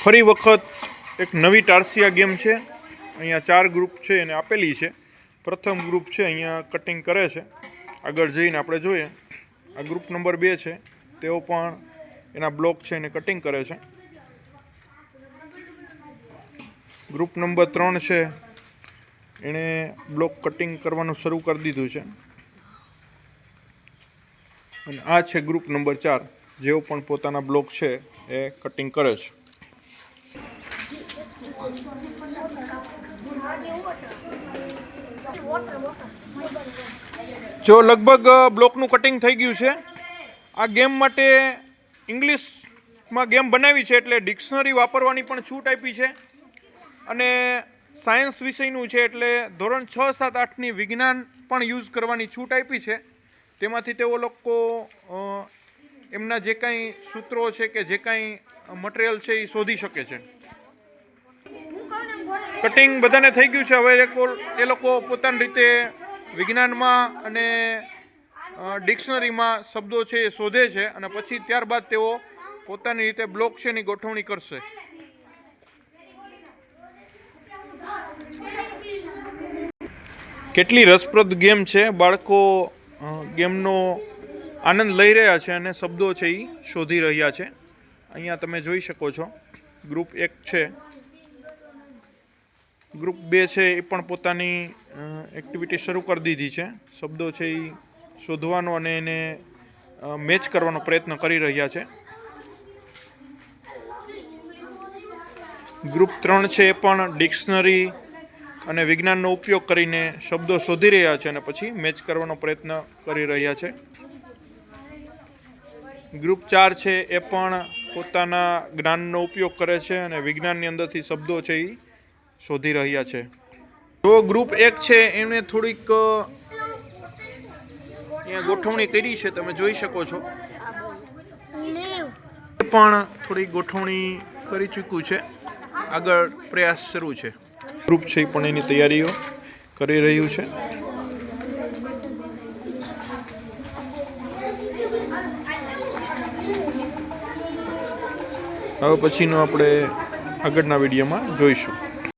ફરી વખત એક નવી ટાર્સિયા ગેમ છે। અહીંયા 4 ગ્રુપ છે એને આપેલી છે। પ્રથમ ગ્રુપ છે અહીંયા કટિંગ કરે છે। આગળ જઈને આપણે જોઈએ આ ગ્રુપ નંબર 2 છે, તેઓ પણ એના બ્લોક છે એને કટિંગ કરે છે। ગ્રુપ નંબર 3 છે એણે બ્લોક કટિંગ કરવાનું શરૂ કરી દીધું છે અને આ છે ગ્રુપ નંબર 4, જેઓ પણ પોતાના બ્લોક છે એ કટિંગ કરે છે। જો લગભગ બ્લોકનું કટિંગ થઈ ગયું છે। આ ગેમ માટે ઇંગ્લિશમાં ગેમ બનાવી છે એટલે ડિક્શનરી વાપરવાની પણ છૂટ આપી છે અને સાયન્સ વિષયનું છે એટલે ધોરણ 6, 7, 8ની વિજ્ઞાન પણ યુઝ કરવાની છૂટ આપી છે। તેમાંથી તેઓ લોકો એમના જે કાંઈ સૂત્રો છે કે જે કાંઈ મટીરિયલ છે એ શોધી શકે છે। કટિંગ બધાને થઈ ગયું છે। હવે એ લોકો પોતાની રીતે વિજ્ઞાનમાં અને ડિક્શનરીમાં શબ્દો છે એ શોધે છે અને પછી ત્યારબાદ તેઓ પોતાની રીતે બ્લોક છે એની ગોઠવણી કરશે। કેટલી રસપ્રદ ગેમ છે। બાળકો ગેમનો આનંદ લઈ રહ્યા છે અને શબ્દો છે એ શોધી રહ્યા છે। અહીંયા તમે જોઈ શકો છો ગ્રુપ 1 છે, ગ્રુપ 2 છે એ પણ પોતાની એક્ટિવિટી શરૂ કરી દીધી છે। શબ્દો છે એ શોધવાનો અને એને મેચ કરવાનો પ્રયત્ન કરી રહ્યા છે। ગ્રુપ 3 છે એ પણ ડિક્શનરી અને વિજ્ઞાનનો ઉપયોગ કરીને શબ્દો શોધી રહ્યા છે અને પછી મેચ કરવાનો પ્રયત્ન કરી રહ્યા છે। ગ્રુપ 4 છે એ પણ પોતાના જ્ઞાનનો ઉપયોગ કરે છે અને વિજ્ઞાનની અંદરથી શબ્દો છે એ શોધી રહ્યા છે। જો ગ્રુપ 1 છે એને થોડીક અહીંયા ગોઠવણી કરી છે, તમે જોઈ શકો છો, પણ થોડી ગોઠવણી કરી ચૂક્યું છે। આગળ પ્રયાસ શરૂ છે। ગ્રુપ છે પણ એની તૈયારીઓ કરી રહ્યું છે। હવે પછીનું આપણે આગળના વિડીયોમાં જોઈશું।